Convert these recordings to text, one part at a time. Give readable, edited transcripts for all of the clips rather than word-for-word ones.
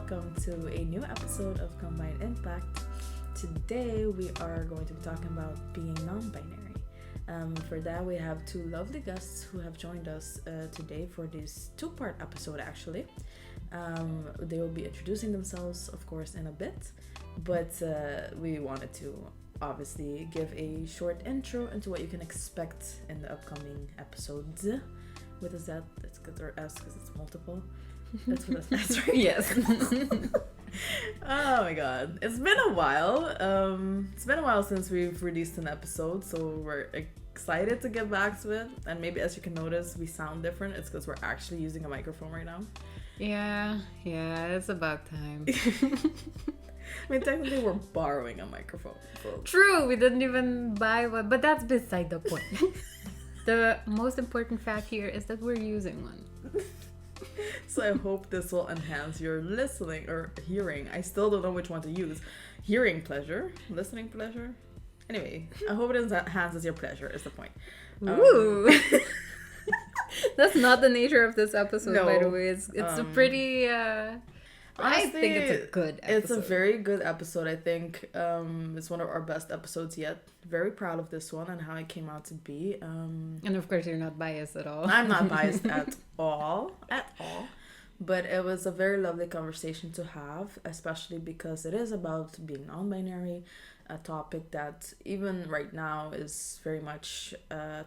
welcome to a new episode of Combined Impact. Today we are going to be talking about being non-binary. For that we have two lovely guests who have joined us today for this two-part episode actually. They will be introducing themselves of course in a bit, but we wanted to obviously give a short intro into what you can expect in the upcoming episodes. What is that? Let's get our S because it's multiple. That's what that's right. Yes. Oh my god. It's been a while. It's been a while since we've released an episode, so we're excited to get back to it. And maybe as you can notice, we sound different. It's because we're actually using a microphone right now. Yeah, it's about time. I mean, technically we're borrowing a microphone. Folks. True, we didn't even buy one, but that's beside the point. The most important fact here is that we're using one. So I hope this will enhance your listening or hearing. I still don't know which one to use. Hearing pleasure, listening pleasure. Anyway, I hope it enhances your pleasure is the point. Ooh. That's not the nature of this episode, No. by the way. It's a pretty I think it's a good episode. It's a very good episode. I think it's one of our best episodes yet. Very proud of this one and how it came out to be. And of course, you're not biased at all. I'm not biased at all. But it was a very lovely conversation to have, especially because it is about being non-binary, a topic that even right now is very much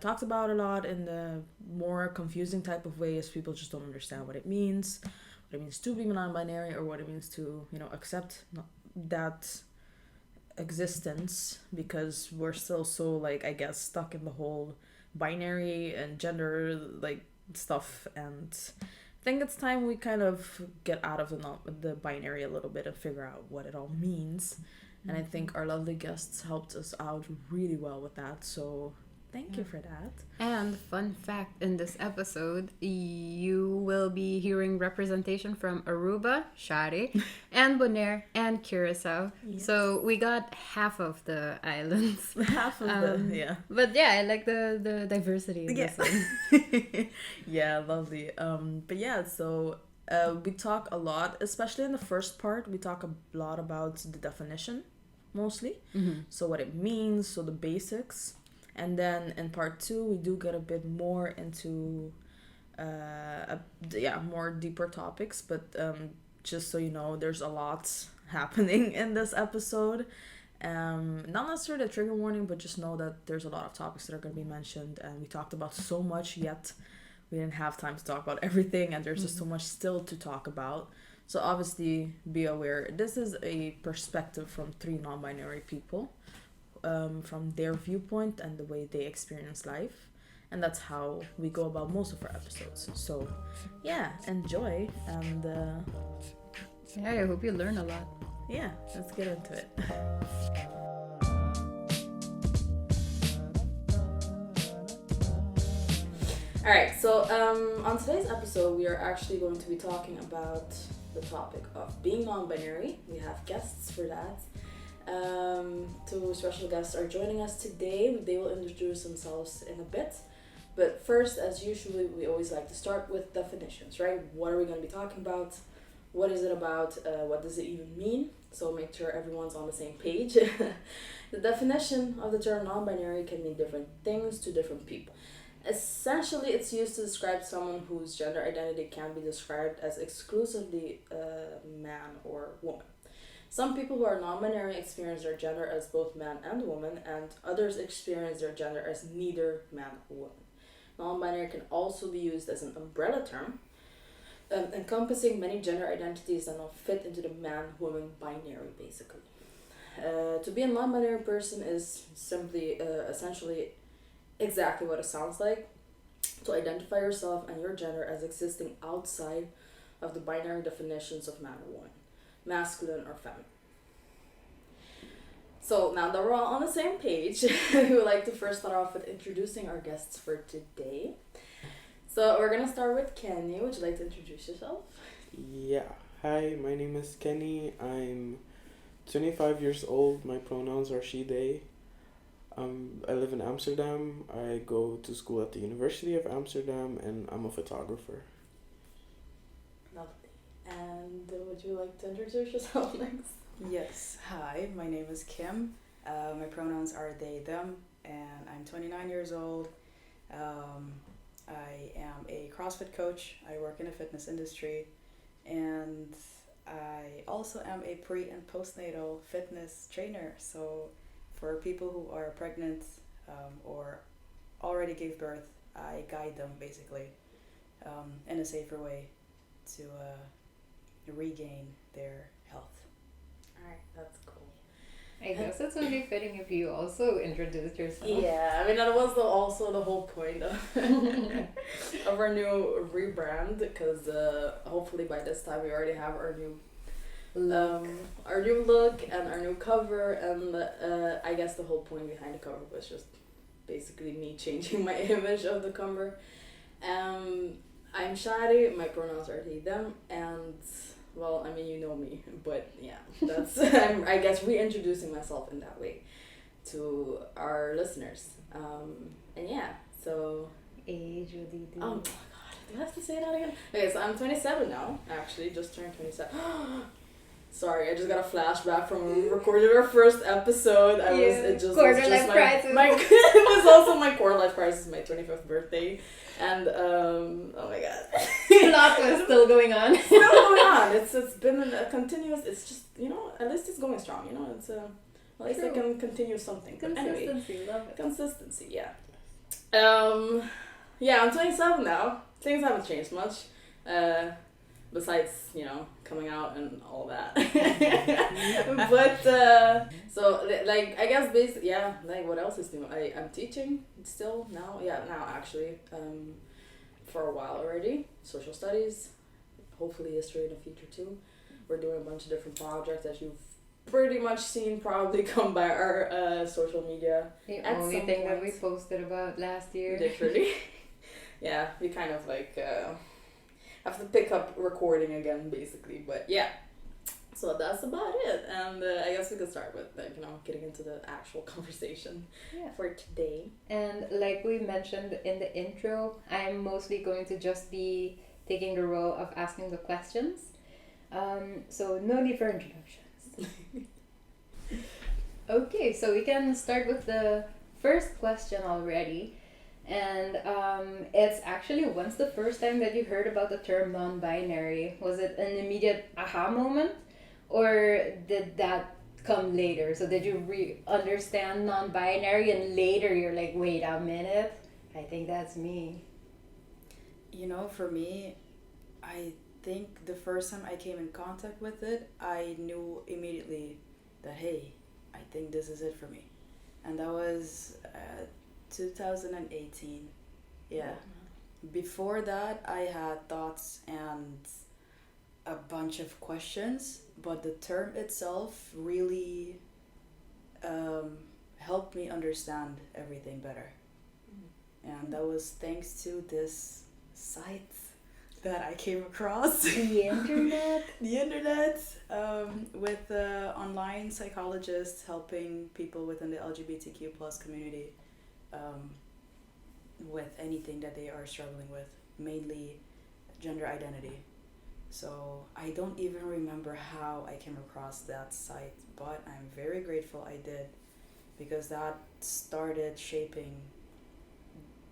talked about a lot in the more confusing type of ways. People just don't understand what it means to be non-binary, or what it means to, accept that existence, because we're still so, I guess, stuck in the whole binary and gender, stuff. And I think it's time we kind of get out of the binary a little bit and figure out what it all means. And I think our lovely guests helped us out really well with that, so thank you for that. And fun fact in this episode, you will be hearing representation from Aruba, Shari, and Bonaire, and Curacao. Yes. So we got half of the islands. Half of yeah. But yeah, I like the diversity in this one. Yeah, lovely. But yeah, so we talk a lot, especially in the first part, we talk a lot about the definition, mostly. Mm-hmm. So what it means, so the basics. And then in part 2, we do get a bit more into, more deeper topics. But just so you know, there's a lot happening in this episode. Not necessarily a trigger warning, but just know that there's a lot of topics that are going to be mentioned. And we talked about so much, yet we didn't have time to talk about everything. And there's just so much still to talk about. So obviously, be aware. This is a perspective from 3 non-binary people. From their viewpoint and the way they experience life, and that's how we go about most of our episodes. So yeah, enjoy, and I hope you learn a lot. Yeah, let's get into it. Alright, so on today's episode we are actually going to be talking about the topic of being non-binary. We have guests for that. 2 special guests are joining us today. They will introduce themselves in a bit. But first, as usual, we always like to start with definitions, right? What are we going to be talking about? What is it about? What does it even mean? So make sure everyone's on the same page. The definition of the term non-binary can mean different things to different people. Essentially, it's used to describe someone whose gender identity can be described as exclusively man or woman. Some people who are non-binary experience their gender as both man and woman, and others experience their gender as neither man or woman. Non-binary can also be used as an umbrella term, encompassing many gender identities that don't fit into the man-woman binary, basically. To be a non-binary person is simply, essentially, exactly what it sounds like. To identify yourself and your gender as existing outside of the binary definitions of man or woman, masculine or feminine. So now that we're all on the same page, we would like to first start off with introducing our guests for today. So we're going to start with Kenny. Would you like to introduce yourself? Yeah. Hi, my name is Kenny. I'm 25 years old. My pronouns are she, they. I live in Amsterdam. I go to school at the University of Amsterdam, and I'm a photographer. Lovely. And would you like to introduce yourself next? Yes, hi, my name is Kim. My pronouns are they, them, and I'm 29 years old. I am a CrossFit coach. I work in the fitness industry, and I also am a pre and postnatal fitness trainer. So, for people who are pregnant or already gave birth, I guide them basically in a safer way to regain their health. Alright, that's cool. I guess it's only fitting if you also introduced yourself. Yeah, I mean that was also the whole point of, of our new rebrand, because hopefully by this time we already have our new look and our new cover, and I guess the whole point behind the cover was just basically me changing my image of the cover. I'm Shari, my pronouns are he, them, and well, I mean, you know me, but yeah, that's I'm, I guess, reintroducing myself in that way to our listeners. And yeah, so. Age, what do you do? Oh my god, do I have to say that again? Okay, so I'm 27 now, actually, just turned 27. Sorry, I just got a flashback from when we recorded our first episode. It was just it was also my quarter life crisis, my 25th birthday. And oh my god, Plot was still going on. It's still going on. It's been a continuous. It's just, at least it's going strong. It's at least I can continue something. But anyway, love it. Consistency, yeah. Yeah, I'm 27 now. Things haven't changed much. Besides, coming out and all that. But so like I guess basically, yeah, like what else is new? I'm teaching still now. Yeah, now actually, for a while already. Social studies, hopefully history in the future too. We're doing a bunch of different projects that you've pretty much seen probably come by our social media. The only thing that we posted about last year. Literally. Yeah, we kind of like have to pick up recording again, basically. But yeah, so that's about it. And I guess we could start with getting into the actual conversation for today. And like we mentioned in the intro, I'm mostly going to just be taking the role of asking the questions. So no need for introductions. Okay, so we can start with the first question already. And it's actually, when's the first time that you heard about the term non-binary? Was it an immediate aha moment, or did that come later? So did you understand non-binary and later you're like, wait a minute, I think that's me? For me, I think the first time I came in contact with it, I knew immediately that, hey, I think this is it for me. And that was 2018. Yeah. Before that, I had thoughts and a bunch of questions, but the term itself really helped me understand everything better. And that was thanks to this site that I came across. The internet? The internet, with online psychologists helping people within the LGBTQ plus community with anything that they are struggling with, mainly gender identity. So I don't even remember how I came across that site, but I'm very grateful I did, because that started shaping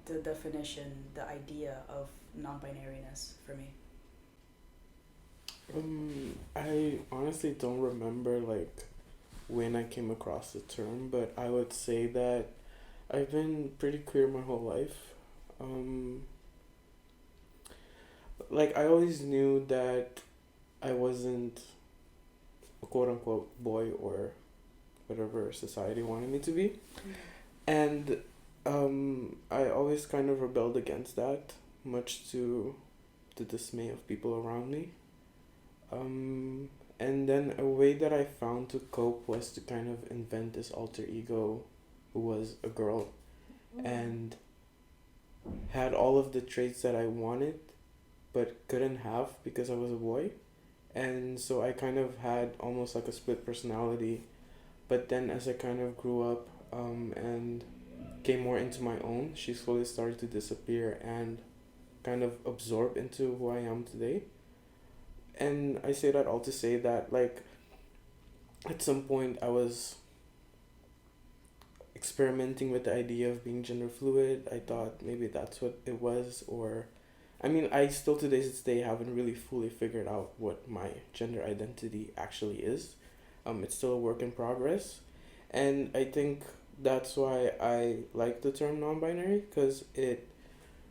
the definition, the idea of non-binariness for me. I honestly don't remember when I came across the term, but I would say that I've been pretty queer my whole life. I always knew that I wasn't a quote-unquote boy or whatever society wanted me to be. And I always kind of rebelled against that, much to the dismay of people around me. And then a way that I found to cope was to kind of invent this alter ego who was a girl and had all of the traits that I wanted but couldn't have because I was a boy. And so I kind of had almost like a split personality. But then as I kind of grew up and came more into my own, she slowly started to disappear and kind of absorb into who I am today. And I say that all to say that, like, at some point I was experimenting with the idea of being gender fluid. I thought maybe that's what it was, or I mean, I still to this day haven't really fully figured out what my gender identity actually is. It's still a work in progress, and I think that's why I like the term non-binary, because it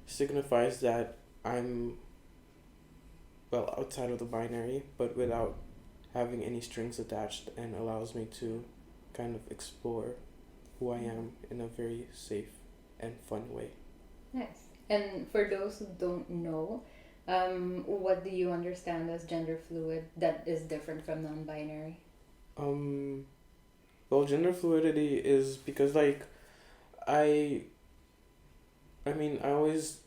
signifies that I'm, well, outside of the binary, but without having any strings attached, and allows me to kind of explore who I am in a very safe and fun way. Nice. And for those who don't know, what do you understand as gender fluid that is different from non-binary? Well, gender fluidity is because, like, I mean, I always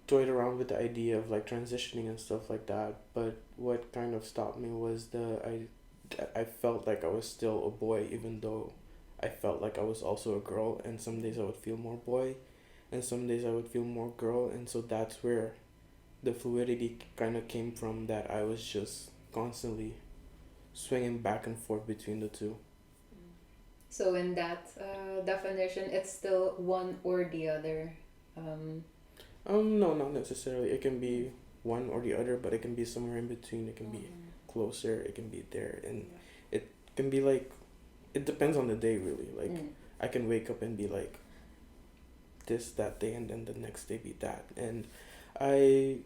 toyed around with the idea of like transitioning and stuff like that, but what kind of stopped me was I felt like I was still a boy, even though I felt like I was also a girl, and some days I would feel more boy and some days I would feel more girl, and so that's where the fluidity kind of came from, that I was just constantly swinging back and forth between the two. So in that definition, it's still one or the other. No, not necessarily. It can be one or the other, but it can be somewhere in between. It can be closer. It can be there, and it can be like, it depends on the day, really. Like, I can wake up and be like this that day, and then the next day be that. And I,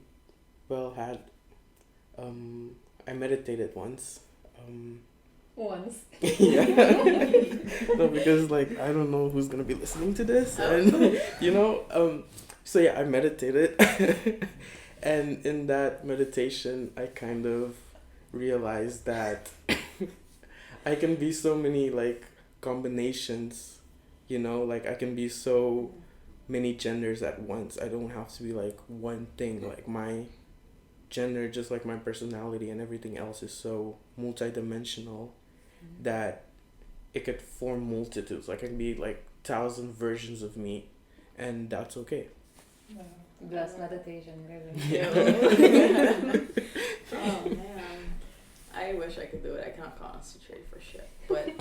well, had I meditated once. Once. Yeah. No, because like I don't know who's gonna be listening to this, and you know, so yeah, I meditated, and in that meditation, I kind of realized that I can be so many like combinations, you know, like I can be so many genders at once. I don't have to be like one thing. Like my gender, just like my personality and everything else, is so multidimensional that it could form multitudes. Like I can be like 1,000 versions of me, and that's okay. Wow. Blessed meditation, really. Yeah. Oh man, I wish I could do it. I cannot concentrate for shit. But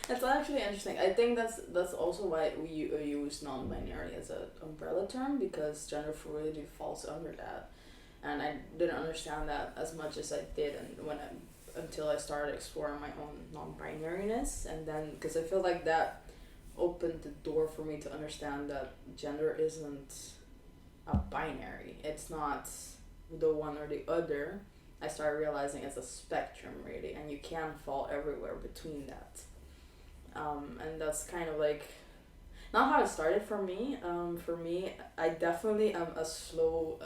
that's actually interesting. I think that's also why we use non-binary as an umbrella term, because gender fluidity falls under that, and I didn't understand that as much as I did, and until I started exploring my own non-binariness, and then because I feel like that opened the door for me to understand that gender isn't a binary. It's not the one or the other. I started realizing it's a spectrum, really, and you can fall everywhere between that. And that's kind of like not how it started for me. For me, I definitely am a slow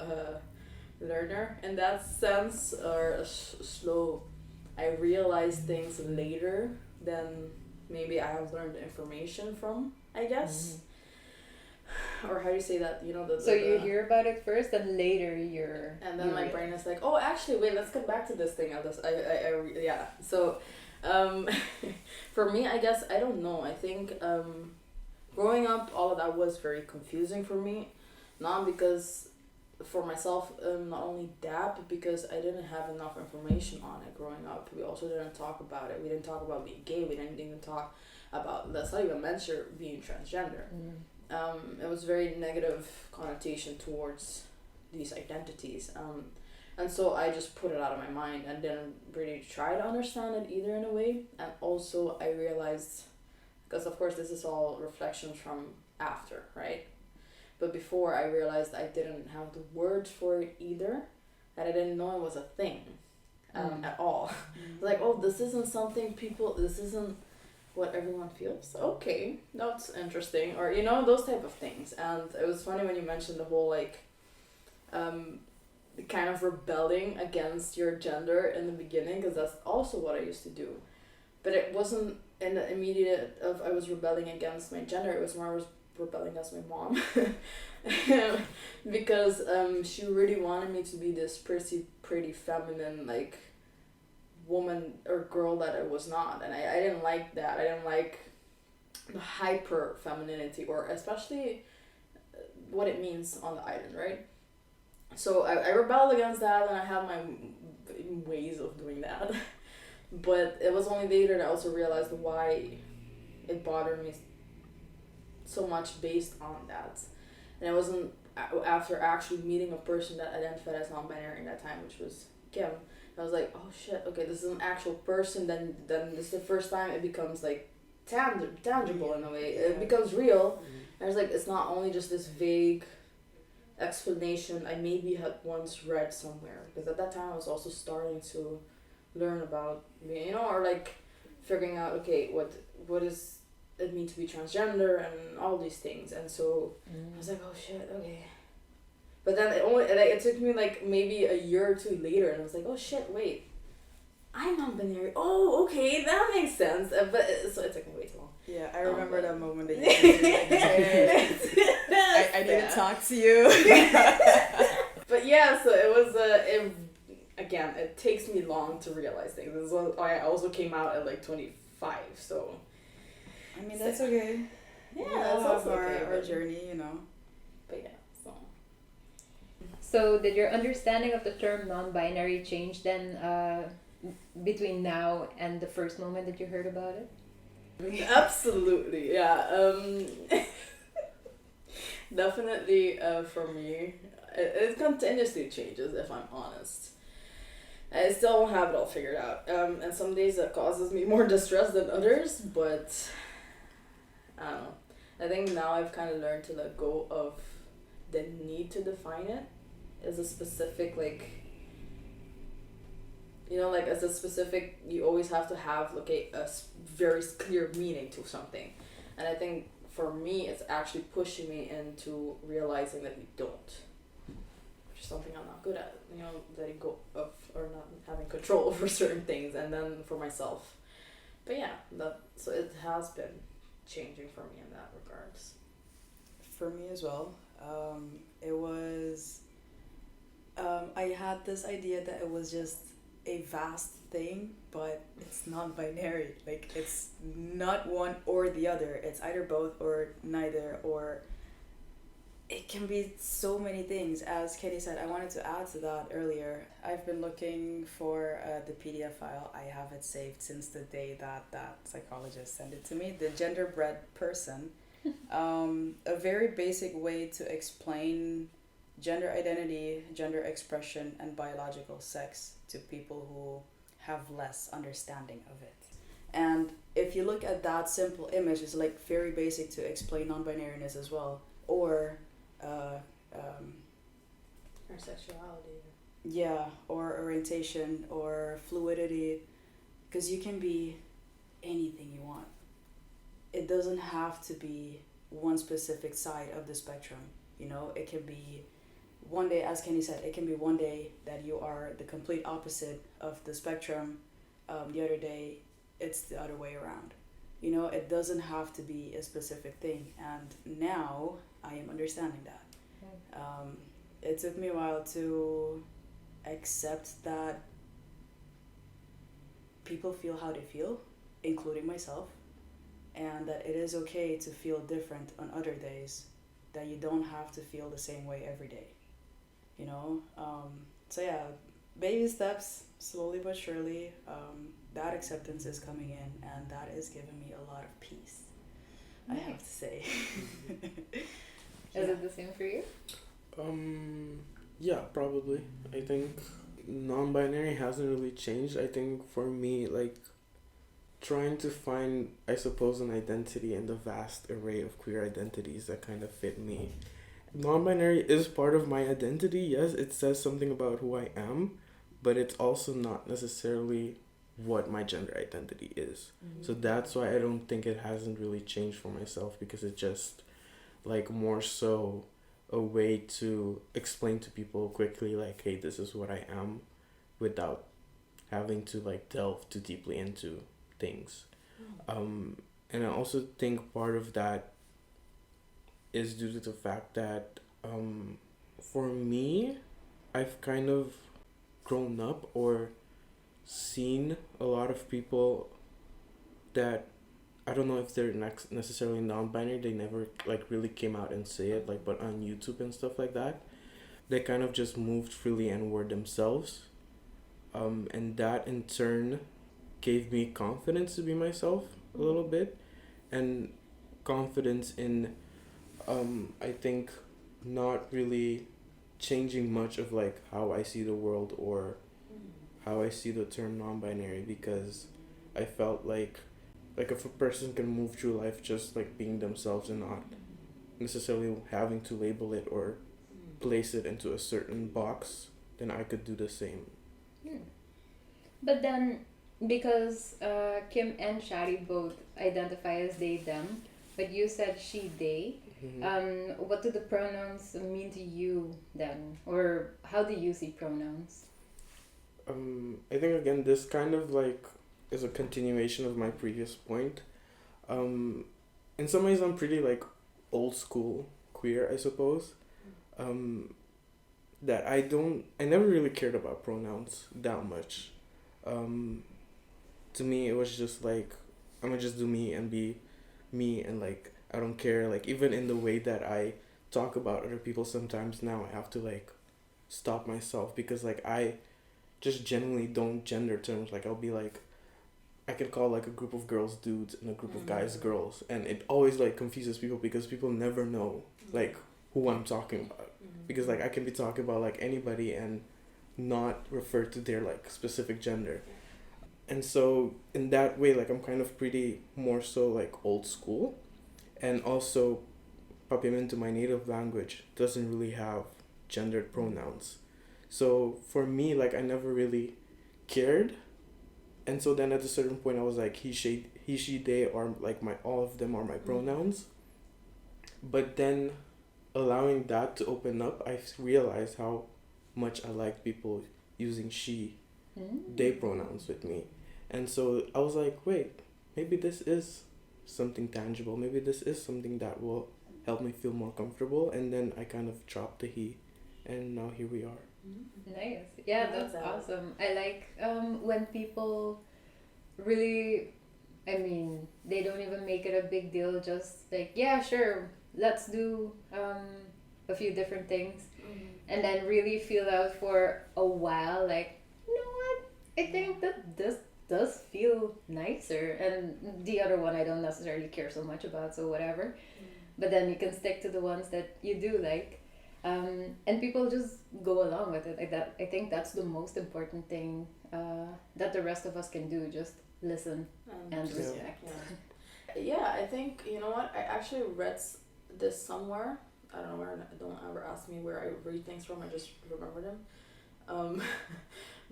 learner in that sense, or slow. I realize things later than maybe I have learned information from, I guess. Or how do you say that? You know, so you hear about it first, and later you're. And then my brain is like, oh, actually, wait, let's get back to this thing. Yeah. So, for me, I guess, I don't know. I think growing up, all of that was very confusing for me. Not because for myself, not only that, but because I didn't have enough information on it growing up. We also didn't talk about it. We didn't talk about being gay. We didn't even talk about, let's not even mention being transgender. It was very negative connotation towards these identities. And so I just put it out of my mind and didn't really try to understand it either in a way. And also I realized, because of course this is all reflections from after, right? But before, I realized I didn't have the words for it either, that I didn't know it was a thing at all. Like, oh, this isn't something this isn't what everyone feels. Okay, that's interesting. Or, you know, those type of things. And it was funny when you mentioned the whole, like, kind of rebelling against your gender in the beginning, because that's also what I used to do. But it wasn't in the immediate of I was rebelling against my gender, it was more I was rebelling against my mom. Because she really wanted me to be this pretty feminine, like, woman or girl that I was not, and I didn't like that. I didn't like the hyper femininity, or especially what it means on the island, right? So I rebelled against that, and I had my ways of doing that. But it was only later that I also realized why it bothered me so much based on that. And it wasn't after actually meeting a person that identified as non-binary in that time, which was Kim. I was like, oh shit, okay, this is an actual person. Then this is the first time it becomes like tangible in a way. It becomes real. And I was like, it's not only just this vague explanation I maybe had once read somewhere, because at that time I was also starting to learn about, or like figuring out, okay, what does it mean to be transgender and all these things. And so I was like, oh shit, okay. But then it took me like maybe a year or two later, and I was like, oh shit, wait, I'm non-binary. Oh, okay, that makes sense. So it took me way too long. Yeah, I remember that moment that you I need to talk to you. But yeah, so it was again, it takes me long to realize things. This was, I also came out at like 25, so I mean, that's okay. Yeah, that's also our journey, But yeah, so. So did your understanding of the term non-binary change then between now and the first moment that you heard about it? Absolutely, yeah. Definitely for me, it continuously changes, if I'm honest. I still don't have it all figured out. And some days it causes me more distress than others, but I don't know. I think now I've kind of learned to let go of the need to define it as a specific, as a specific, you always have to have a very clear meaning to something. And I think for me, it's actually pushing me into realizing that we don't. Which is something I'm not good at, letting go of or not having control over certain things, and then for myself. But yeah, so it has been changing for me in that regards. For me as well. It was, I had this idea that it was just a vast thing, but it's non-binary. Like, it's not one or the other. It's either both or neither, or it can be so many things. As Kenny said, I wanted to add to that earlier. I've been looking for the PDF file. I have it saved since the day that psychologist sent it to me. The Genderbread Person. A very basic way to explain gender identity, gender expression, and biological sex to people who have less understanding of it. And if you look at that simple image, it's like very basic to explain non-binariness as well, or Or sexuality. Yeah, or orientation or fluidity, because you can be anything you want. It doesn't have to be one specific side of the spectrum. It can be one day, as Kenny said, it can be one day that you are the complete opposite of the spectrum. The other day, it's the other way around. It doesn't have to be a specific thing. And now I am understanding that. It took me a while to accept that people feel how they feel, including myself, and that it is okay to feel different on other days, that you don't have to feel the same way every day. So yeah, baby steps, slowly but surely. That acceptance is coming in, and that is giving me a lot of peace. Nice. I have to say. Is it the same for you? Yeah, probably. I think non-binary hasn't really changed. I think for me, trying to find, I suppose, an identity in the vast array of queer identities that kind of fit me. Non-binary is part of my identity, yes, it says something about who I am, but it's also not necessarily what my gender identity is. Mm-hmm. So that's why I don't think it hasn't really changed for myself, because it's just more so a way to explain to people quickly, hey, this is what I am, without having to delve too deeply into things. And I also think part of that is due to the fact that for me, I've kind of grown up or seen a lot of people that I don't know if they're necessarily non-binary. They never really came out and say it, but on YouTube and stuff like that. they kind of just moved freely and were themselves. And that in turn gave me confidence to be myself a little bit, and confidence in, I think, not really changing much of like how I see the world or how I see the term non-binary, because I felt like if a person can move through life just like being themselves and not necessarily having to label it or place it into a certain box, then I could do the same. But then, because Kim and Shari both identify as they, them, but you said she, they, what do the pronouns mean to you then? Or how do you see pronouns? I think again this kind of like is a continuation of my previous point. In some ways I'm pretty like old school queer, I suppose. That I never really cared about pronouns that much. To me it was just like I'm gonna just do me and be me, and like I don't care, like even in the way that I talk about other people sometimes now I have to like stop myself, because like I just genuinely don't gender terms. Like I'll be like, I can call like a group of girls dudes and a group of guys girls, and it always like confuses people because people never know like who I'm talking about, because like I can be talking about like anybody and not refer to their like specific gender. And so in that way like I'm kind of pretty more so like old school, and also papiamento, my native language, doesn't really have gendered pronouns. So for me, like I never really cared, and so then at a certain point I was like he, she, they are like my, all of them are my pronouns. But then allowing that to open up, I realized how much I liked people using she, they pronouns with me. And so I was like, wait, maybe this is something tangible. Maybe this is something that will help me feel more comfortable. And then I kind of dropped the he, and now here we are. Nice. Yeah, that's awesome. I like when people really, I mean, they don't even make it a big deal, just like, yeah, sure, let's do a few different things, and then really feel out for a while, like, you know what, I think that this does feel nicer, and the other one I don't necessarily care so much about, so whatever. But then you can stick to the ones that you do like. And people just go along with it like that. I think that's the most important thing that the rest of us can do, just listen and respect. Yeah, I think, you know what, I actually read this somewhere. I don't know where, don't ever ask me where I read things from, I just remember them.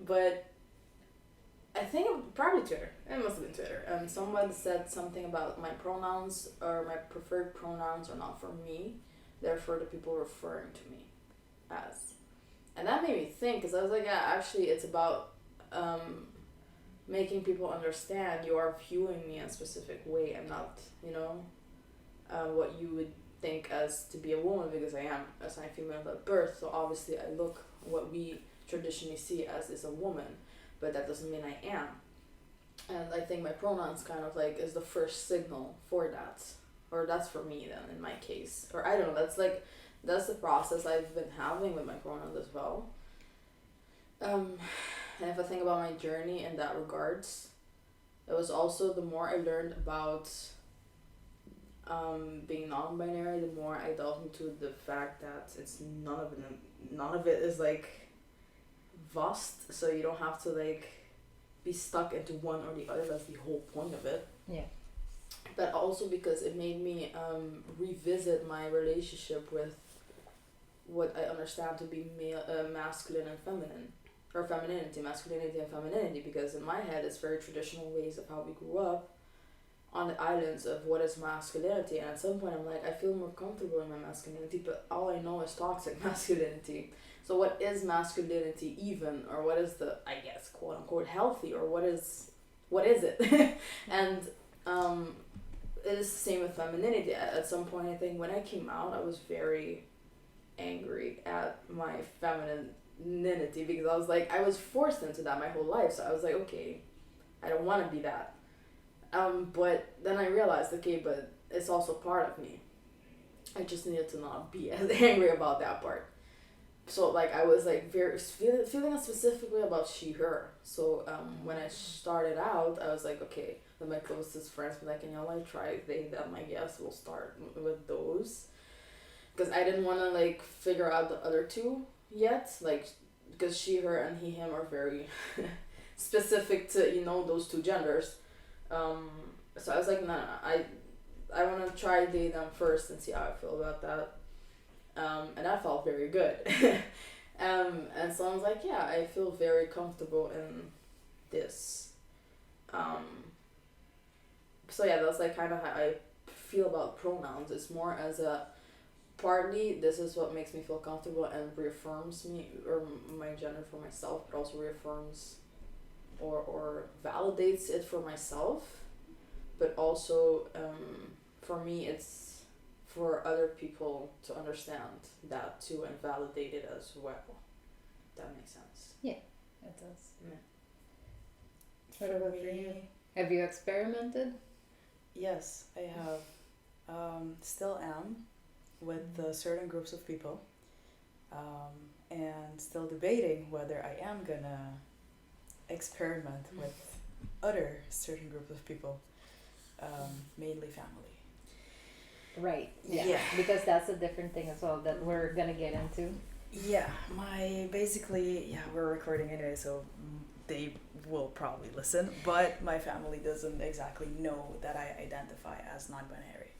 But I think probably Twitter. It must have been Twitter. Someone said something about my pronouns or my preferred pronouns are not for me. They're for the people referring to me as. And that made me think, because I was like, yeah, actually it's about making people understand you are viewing me in a specific way and not, you know, what you would think as to be a woman, because I am assigned female at birth, so obviously I look what we traditionally see as is a woman, but that doesn't mean I am. And I think my pronouns kind of like is the first signal for that. Or that's for me then in my case. Or I don't know, that's the process I've been having with my pronouns as well. And if I think about my journey in that regards, it was also the more I learned about being non-binary, the more I delved into the fact that it's none of it is like vast, so you don't have to like be stuck into one or the other. That's the whole point of it. Yeah. But also because it made me revisit my relationship with what I understand to be masculine and feminine, or femininity, masculinity and femininity, because in my head it's very traditional ways of how we grew up on the islands of what is masculinity, and at some point I'm like, I feel more comfortable in my masculinity, but all I know is toxic masculinity. So what is masculinity even, or what is the, I guess, quote unquote healthy, or what is it? And it is the same with femininity. At some point, I think when I came out, I was very angry at my femininity, because I was like, I was forced into that my whole life. So I was like, okay, I don't want to be that. But then I realized, okay, but it's also part of me. I just needed to not be as angry about that part. so like I was like very feeling specifically about she her. So when I started out, I was like, okay, then my closest friends were like, and y'all like try they them, I guess we'll start with those, because I didn't want to like figure out the other two yet, like because she her and he him are very specific to, you know, those two genders. So I was like, no, I want to try they them first and see how I feel about that. And that felt very good. And so I was like, yeah, I feel very comfortable in this. So yeah, that's like kind of how I feel about pronouns. It's more as a partly this is what makes me feel comfortable and reaffirms me or my gender for myself, but also reaffirms or validates it for myself. But also for me, it's for other people to understand that too and validate it as well. That makes sense. Yeah, it does. Yeah. What about for you? Have you experimented? Yes, I have. Still am with certain groups of people, and still debating whether I am gonna experiment with other certain groups of people, mainly family. Right. Yeah. Because that's a different thing as well that we're gonna get into. Yeah, we're recording anyway, so they will probably listen, but my family doesn't exactly know that I identify as non-binary.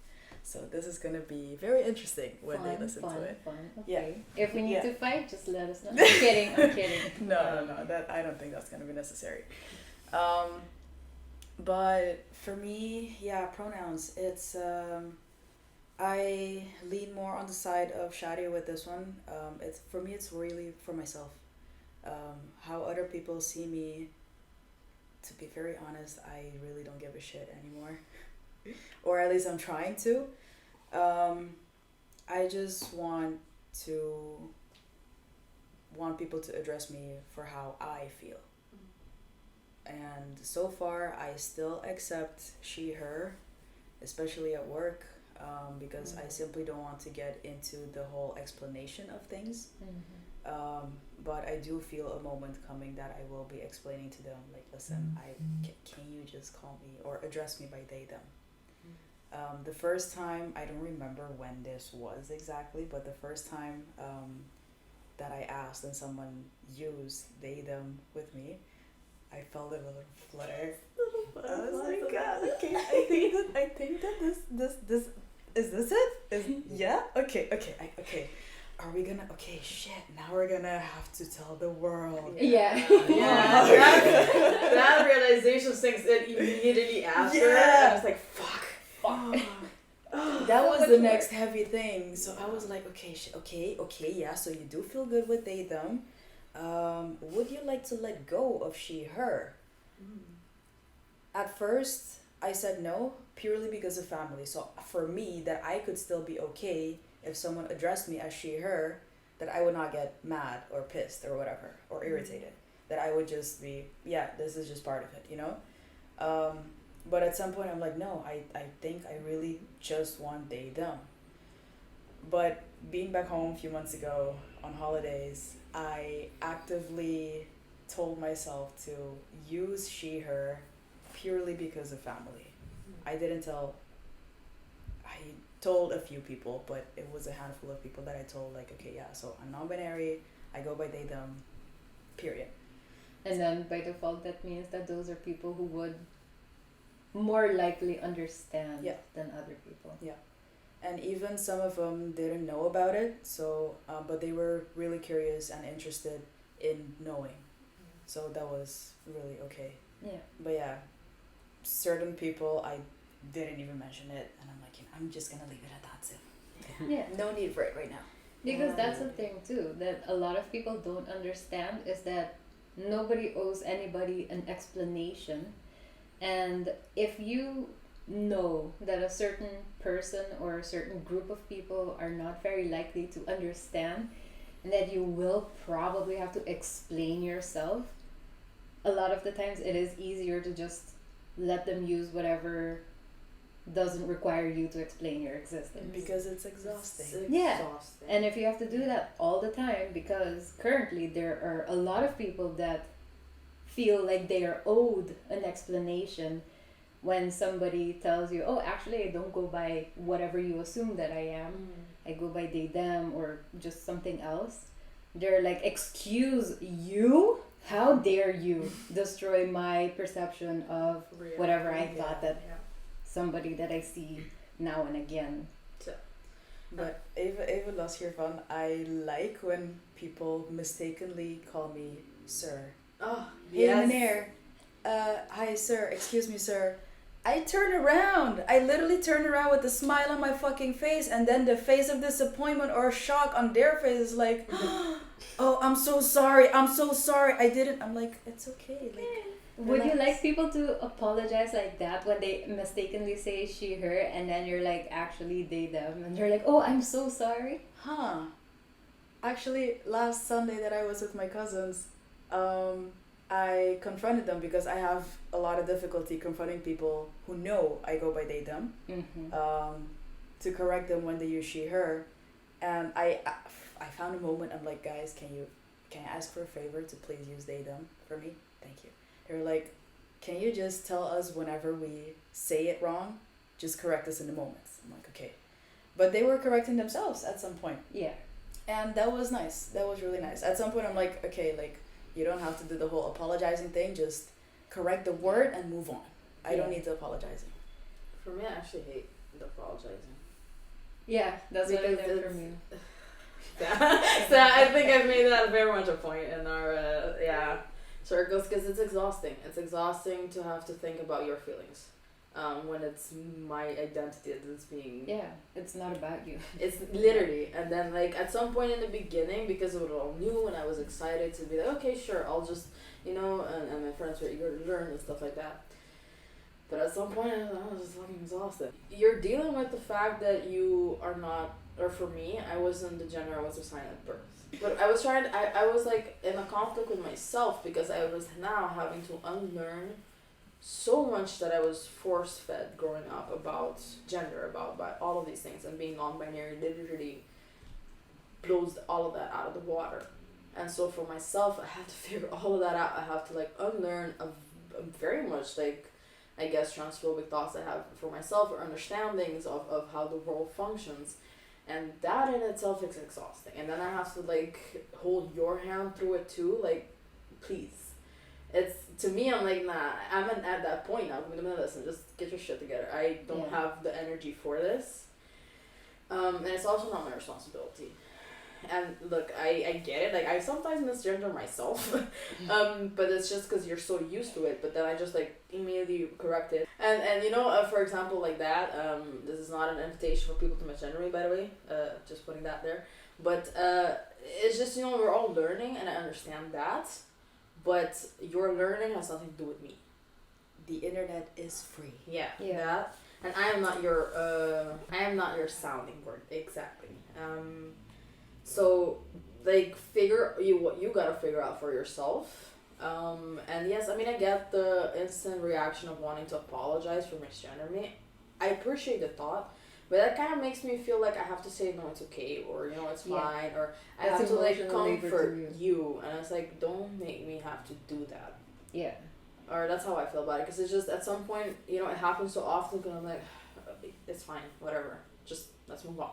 So this is gonna be very interesting when they listen to it. Fun. Okay. Yeah. If we need to fight, just let us know. I'm kidding. No, that I don't think that's gonna be necessary. But for me, yeah, pronouns. It's I lean more on the side of Shari with this one. It's for me. It's really for myself. How other people see me. To be very honest, I really don't give a shit anymore, or at least I'm trying to. I just want people to address me for how I feel. And so far, I still accept she, her, especially at work, because I simply don't want to get into the whole explanation of things. But I do feel a moment coming that I will be explaining to them, like, listen, can you just call me or address me by they, them. The first time, I don't remember when this was exactly, but the first time that I asked and someone used they, them with me, I felt a little flutter. I was like, God, okay, I think that this is this it? Yeah? Okay. Are we gonna, okay, shit, now we're gonna have to tell the world. Yeah. That realization sinks in immediately after. Yeah. And I was like, fuck. That was the next heavy thing. So I was like, okay, yeah, so you do feel good with they, them. Would you like to let go of she, her? At first, I said no, purely because of family. So for me, that I could still be okay if someone addressed me as she, her, that I would not get mad or pissed or whatever, or irritated. That I would just be, yeah, this is just part of it, you know? But at some point I'm like, no, I think I really just want they, them. But being back home a few months ago on holidays, I actively told myself to use she, her purely because of family. I told a few people, but it was a handful of people that I told, like, okay, yeah, so I'm non-binary, I go by they, them, period. And then by default, that means that those are people who would more likely understand than other people. Yeah. And even some of them didn't know about it, so but they were really curious and interested in knowing. So that was really okay. Yeah. But yeah, certain people I didn't even mention it, and I'm like, I'm just gonna leave it at that too. Yeah. No need for it right now. Because that's the thing too, that a lot of people don't understand, is that nobody owes anybody an explanation. And if you know that a certain person or a certain group of people are not very likely to understand, and that you will probably have to explain yourself, a lot of the times it is easier to just let them use whatever doesn't require you to explain your existence. Because it's exhausting. Yeah. And if you have to do that all the time, because currently there are a lot of people that feel like they are owed an explanation when somebody tells you, oh, actually, I don't go by whatever you assume that I am. I go by they, them, or just something else. They're like, excuse you? How dare you destroy my perception of whatever I thought that somebody that I see now and again. But even los hiervan, I like when people mistakenly call me sir. Oh, Hey, meneer. Hi, sir. Excuse me, sir. I turn around. I literally turn around with a smile on my fucking face, and then the face of disappointment or shock on their face is like, oh, I'm so sorry. I'm so sorry. I didn't. I'm like, it's okay. Like, would you like people to apologize like that when they mistakenly say she, her, and then you're like, actually they, them, and they're like, oh, I'm so sorry? Huh. Actually, last Sunday that I was with my cousins, I confronted them because I have a lot of difficulty confronting people who know I go by they, them, to correct them when they use she, her. And I found a moment, I'm like, guys, can I ask for a favor to please use they, them for me? Thank you. They were like, can you just tell us whenever we say it wrong? Just correct us in the moments. I'm like, okay. But they were correcting themselves at some point. Yeah. And that was nice. That was really nice. At some point, I'm like, okay, like, you don't have to do the whole apologizing thing. Just correct the word and move on. I don't need the apologizing. For me, I actually hate the apologizing. Yeah, that's what I Because learned from you. So I think I've made that very much a point in our circles, because it's exhausting. It's exhausting to have to think about your feelings when it's my identity that's being... Yeah, it's not about you. It's literally, and then like at some point in the beginning, because it was all new and I was excited to be like, okay, sure, I'll just, and my friends were eager to learn and stuff like that. But at some point, I was just fucking exhausted. You're dealing with the fact that you are not, or for me, I wasn't the gender I was assigned at birth. But I was I was like in a conflict with myself because I was now having to unlearn so much that I was force-fed growing up about gender, about all of these things, and being non-binary literally blows all of that out of the water. And so for myself, I have to figure all of that out. I have to like unlearn a very much like, I guess, transphobic thoughts I have for myself, or understandings of how the world functions. And that in itself is exhausting. And then I have to like hold your hand through it too, like, please. It's, to me, I'm like, nah, I'm at that point now. I'm gonna listen, just get your shit together. I don't have the energy for this. And it's also not my responsibility. And look, I get it, like, I sometimes misgender myself, but it's just because you're so used to it, but then I just, like, immediately correct it. And for example, like that, this is not an invitation for people to misgender me, by the way, just putting that there, but it's just, we're all learning, and I understand that, but your learning has nothing to do with me. The internet is free. Yeah. That, and I am not your sounding board, exactly. So, like, what you gotta figure out for yourself. And yes, I mean, I get the instant reaction of wanting to apologize for misgender me. I appreciate the thought, but that kind of makes me feel like I have to say, no, it's okay, or, it's fine, or I have to, like, comfort you. And it's like, don't make me have to do that. Yeah. Or that's how I feel about it, because it's just, at some point, it happens so often, because I'm like, it's fine, whatever, just let's move on.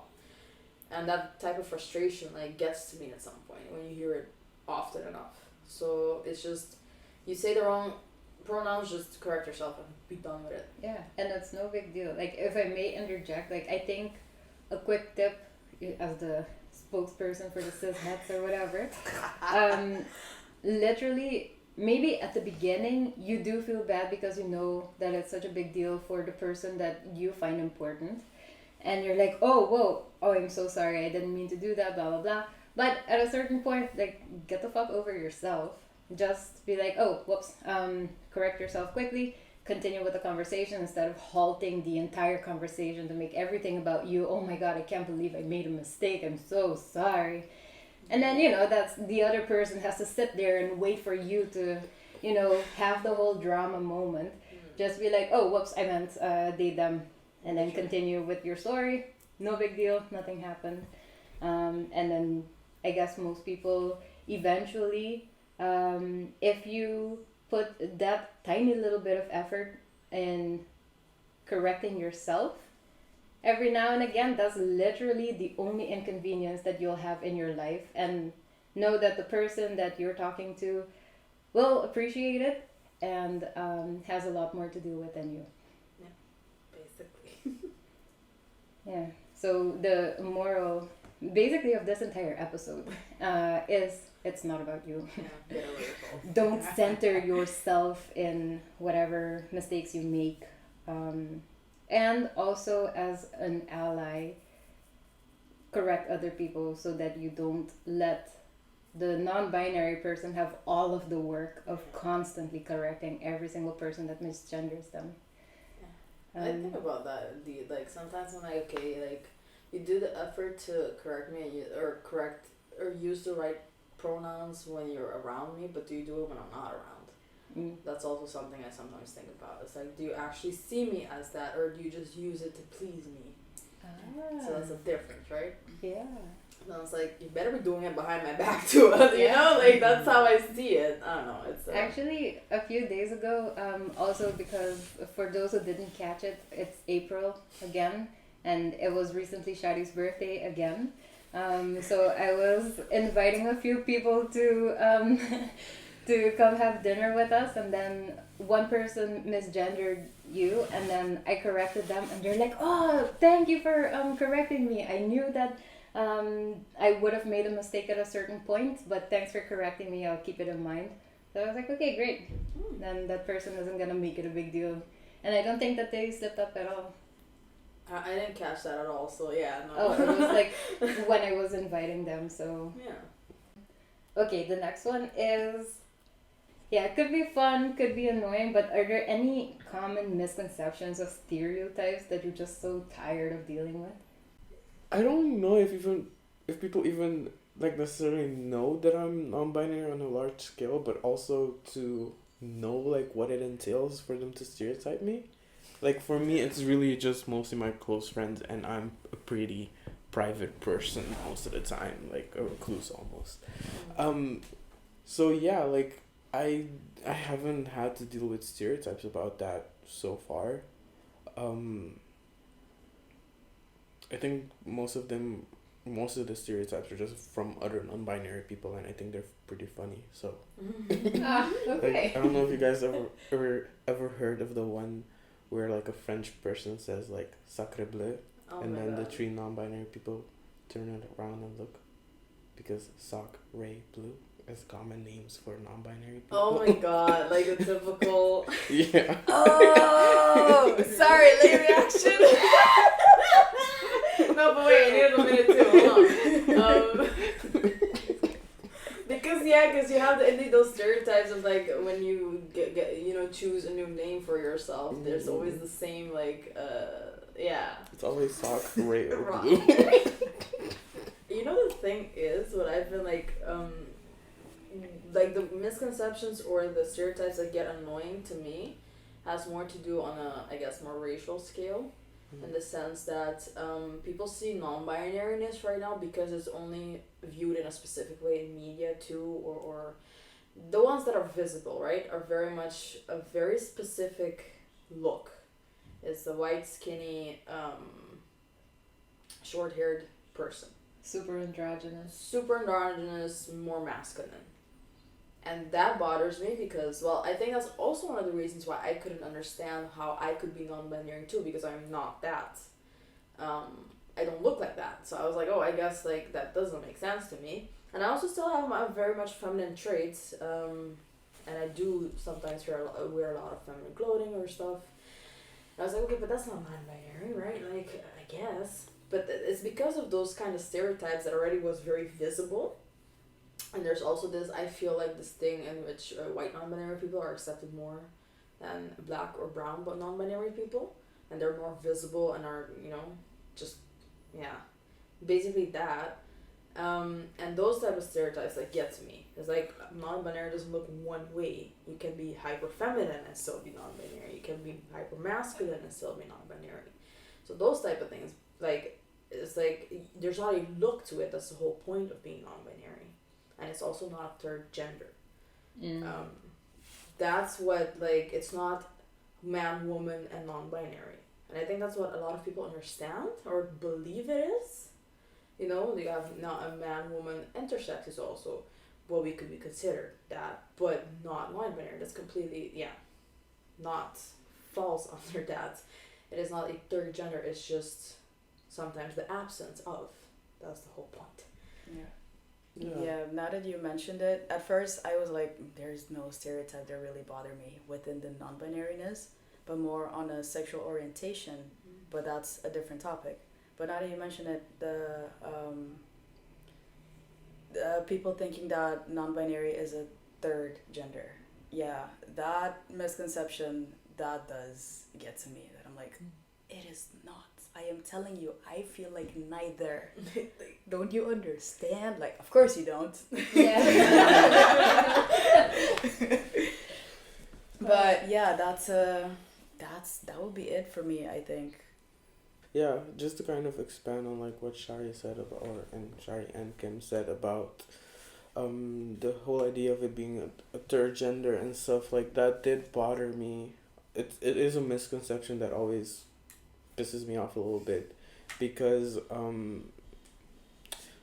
And that type of frustration, like, gets to me at some point when you hear it often enough. So it's just, you say the wrong pronouns, just correct yourself and be done with it. Yeah, and it's no big deal. Like, if I may interject, like, I think a quick tip as the spokesperson for the cis-hets or whatever, literally, maybe at the beginning, you do feel bad because you know that it's such a big deal for the person that you find important. And you're like, oh, I'm so sorry, I didn't mean to do that, blah, blah, blah. But at a certain point, like, get the fuck over yourself. Just be like, oh, whoops, correct yourself quickly, continue with the conversation instead of halting the entire conversation to make everything about you. Oh my God, I can't believe I made a mistake, I'm so sorry. And then, that's the other person has to sit there and wait for you to, have the whole drama moment. Just be like, oh, whoops, I meant they, them. and then continue with your story. No big deal, nothing happened. And then I guess most people eventually, if you put that tiny little bit of effort in correcting yourself, every now and again, that's literally the only inconvenience that you'll have in your life. And know that the person that you're talking to will appreciate it and has a lot more to do with than you. Yeah, basically. Yeah. So the moral, basically, of this entire episode is it's not about you. Yeah, get over yourself. Don't center yourself in whatever mistakes you make. And also, as an ally, correct other people so that you don't let the non-binary person have all of the work of constantly correcting every single person that misgenders them. I think about that indeed. Like sometimes I'm like, okay, like you do the effort to correct me and or use the right pronouns when you're around me, but do you do it when I'm not around? That's also something I sometimes think about. It's like, do you actually see me as that, or do you just use it to please me? So that's a difference, right? Yeah. And I was like, you better be doing it behind my back too. You know, like that's how I see it. I don't know. It's actually a few days ago. Also because for those who didn't catch it, it's April again, and it was recently Shari's birthday again. So I was inviting a few people to to come have dinner with us, and then one person misgendered you, and then I corrected them, and they're like, "Oh, thank you for correcting me. I knew that I would have made a mistake at a certain point, but thanks for correcting me. I'll keep it in mind." So I was like, "Okay, great." Then that person isn't gonna make it a big deal, and I don't think that they slipped up at all. I didn't catch that at all. So yeah, no. Oh, it was like when I was inviting them. So yeah. Okay, the next one is. Yeah, it could be fun, could be annoying, but are there any common misconceptions or stereotypes that you're just so tired of dealing with? I don't know if people even like necessarily know that I'm non-binary on a large scale, but also to know like what it entails for them to stereotype me. Like for me, it's really just mostly my close friends, and I'm a pretty private person most of the time, like a recluse almost. So yeah, like I haven't had to deal with stereotypes about that so far. I think most of the stereotypes are just from other non-binary people, and I think they're pretty funny. So Okay. like, I don't know if you guys ever heard of the one where like a French person says like "sacre bleu," and then the three non-binary people turn it around and look, because sock, ray, blue as common names for non-binary people. Oh my god, like the typical. Yeah. Oh, sorry, late reaction. No, but wait, I needed a minute too. Hold on. Because you have those stereotypes of like when you get choose a new name for yourself. There's always the same like yeah. It's always sock, ray, or Wrong. blue. You know the thing is, what I've been like the misconceptions or the stereotypes that get annoying to me has more to do on a, I guess, more racial scale, in the sense that people see non-binariness right now because it's only viewed in a specific way in media too, or the ones that are visible, right, are very much a very specific look. It's the white, skinny, short-haired person. Super androgynous, more masculine. And that bothers me because, well, I think that's also one of the reasons why I couldn't understand how I could be non-binary too, because I'm not that. I don't look like that. So I was like, oh, I guess like that doesn't make sense to me. And I also still have my very much feminine traits. And I do sometimes wear a lot of feminine clothing or stuff. And I was like, okay, but that's not non-binary, right? Like, I guess. But it's because of those kind of stereotypes that already was very visible. And there's also this, I feel like this thing in which white non-binary people are accepted more than black or brown but non-binary people. And they're more visible and are, just, yeah, basically that. And those type of stereotypes that get to me. It's like non-binary doesn't look one way. You can be hyper-feminine and still be non-binary. You can be hyper-masculine and still be non-binary. So those type of things, like, it's like there's not a look to it. That's the whole point of being non-binary, and it's also not a third gender. That's what, like, it's not man, woman, and non-binary, and I think that's what a lot of people understand or believe it is. You know, you have not a man, woman, intersex is also what we could be considered that, but not non-binary. That's completely not falls under that. It is not a third gender. It's just sometimes the absence of. That's the whole point. Yeah, now that you mentioned it, at first I was like, there's no stereotype that really bother me within the non-binariness, but more on a sexual orientation, but that's a different topic. But now that you mention it, the people thinking that non-binary is a third gender, that misconception, that does get to me, that I'm like, it is not. I am telling you, I feel like neither. Like, don't you understand? Like, of course you don't. Yeah. But yeah, that would be it for me, I think. Yeah, just to kind of expand on like what Shari said about, and Shari and Kim said about the whole idea of it being a third gender and stuff like that did bother me. It is a misconception that always pisses me off a little bit, because when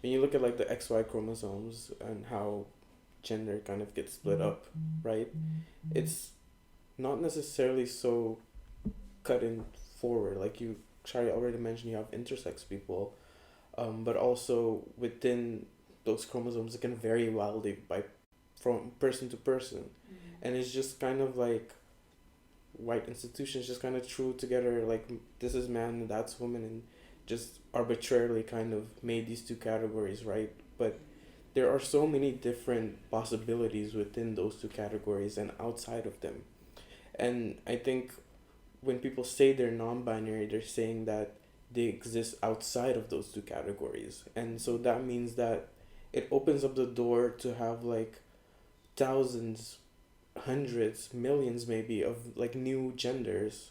you look at like the XY chromosomes and how gender kind of gets split up, right? It's not necessarily so cut in forward. Like Shari already mentioned, you have intersex people, but also within those chromosomes it can vary wildly from person to person, and it's just kind of like white institutions just kind of threw together like this is man and that's woman, and just arbitrarily kind of made these two categories, right? But there are so many different possibilities within those two categories and outside of them. And I think when people say they're non-binary, they're saying that they exist outside of those two categories. And so that means that it opens up the door to have like thousands, hundreds, millions maybe of like new genders,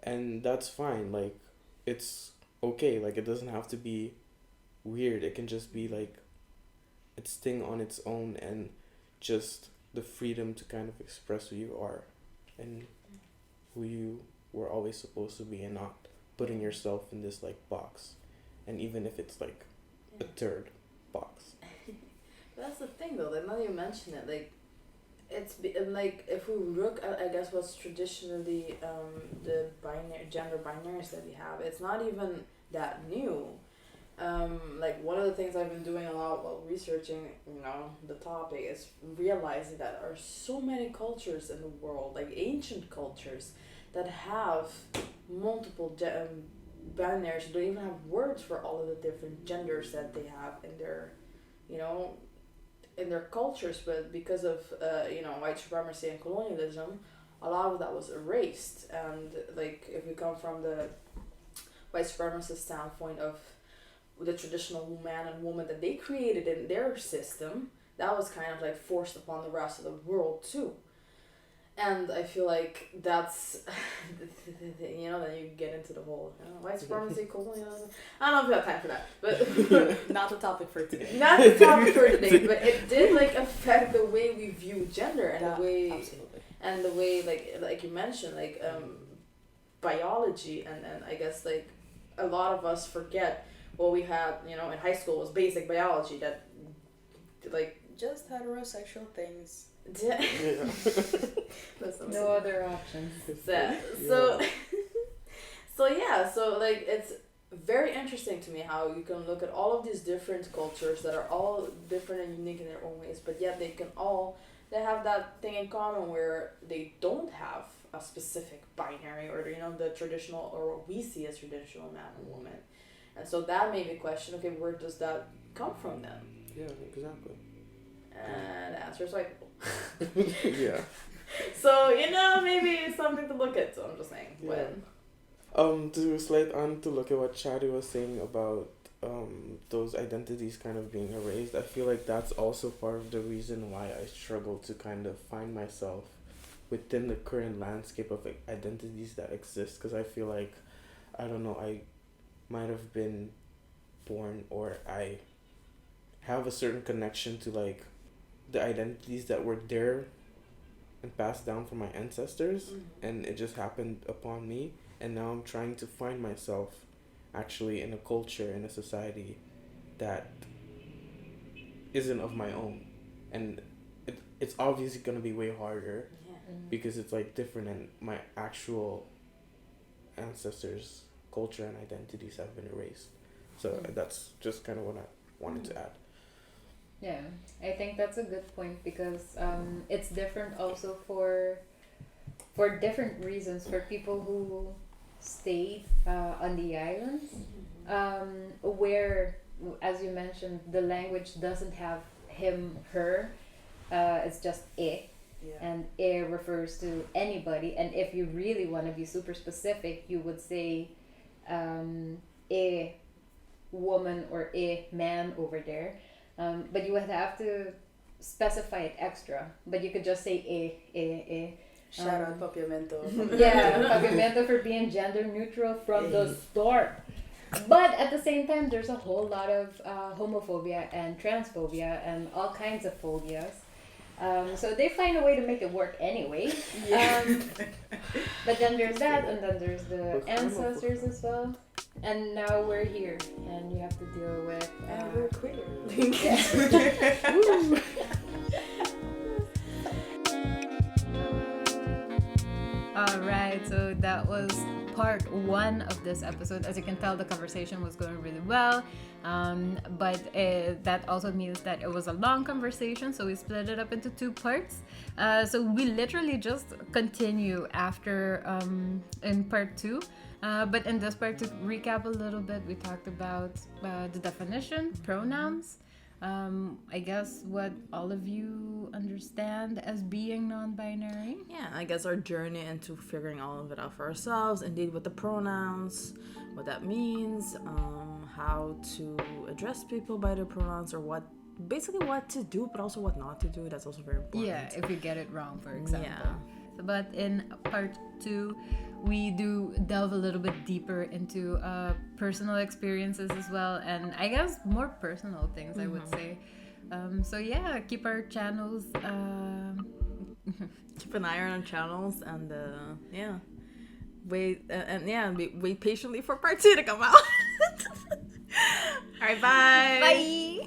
and that's fine. Like, it's okay. Like, it doesn't have to be weird. It can just be like its thing on its own, and just the freedom to kind of express who you are and who you were always supposed to be, and not putting yourself in this like box, and even if it's like a third box. But that's the thing though, that now you mention it, like, like, if we look at, I guess, what's traditionally the gender binaries that we have, it's not even that new. Like, one of the things I've been doing a lot while researching, the topic, is realizing that there are so many cultures in the world, like ancient cultures, that have multiple binaries. They don't even have words for all of the different genders that they have in their, in their cultures, but because of white supremacy and colonialism, a lot of that was erased. And like, if we come from the white supremacist standpoint of the traditional man and woman that they created in their system, that was kind of like forced upon the rest of the world too. And I feel like that's, then you get into the whole white supremacy, colonialism. I don't know if we have time for that, but not the topic for today. Not the topic for today, but it did like affect the way we view gender, and the way, absolutely, and the way like you mentioned, like biology, and I guess like a lot of us forget what we had in high school was basic biology, that like just heterosexual things. No other options. So like, it's very interesting to me how you can look at all of these different cultures that are all different and unique in their own ways, but yet they have that thing in common where they don't have a specific binary, or the traditional, or what we see as traditional man and woman. And so that made me question, okay, where does that come from then? Yeah, exactly. And the answer is like, yeah. So, maybe it's something to look at. So I'm just saying. Yeah. When. To slide on to look at what Shadi was saying about those identities kind of being erased, I feel like that's also part of the reason why I struggle to kind of find myself within the current landscape of identities that exist, because I feel like I don't know, I might have been born, or I have a certain connection to like the identities that were there and passed down from my ancestors, and it just happened upon me, and now I'm trying to find myself actually in a culture, in a society that isn't of my own, and it's obviously going to be way harder because it's like different, and my actual ancestors' culture and identities have been erased. So that's just kind of what I wanted to add. Yeah, I think that's a good point because it's different also for different reasons for people who stayed on the islands, where, as you mentioned, the language doesn't have him, her. It's just e, and e refers to anybody. And if you really want to be super specific, you would say a woman or a man over there. But you would have to specify it extra. But you could just say a. Shout out Papiamento. Yeah, Papiamento for being gender neutral from the start. But at the same time, there's a whole lot of homophobia and transphobia and all kinds of phobias. So they find a way to make it work anyway. But then there's that, and then there's the ancestors as well. And now we're here, and you have to deal with... and we're queer. Alright, so that was part 1 of this episode. As you can tell, the conversation was going really well. But that also means that it was a long conversation, so we split it up into 2 parts. So we literally just continue after in part 2. But in this part, to recap a little bit, we talked about the definition, pronouns. I guess what all of you understand as being non-binary. Yeah, I guess our journey into figuring all of it out for ourselves, indeed with the pronouns, what that means, how to address people by their pronouns, or what to do, but also what not to do. That's also very important. Yeah, if you get it wrong, for example. Yeah. But in part 2, we do delve a little bit deeper into personal experiences as well, and I guess more personal things, I would say. So yeah, keep our channels. Keep an eye on our channels, and wait patiently for part 2 to come out. All right, bye. Bye.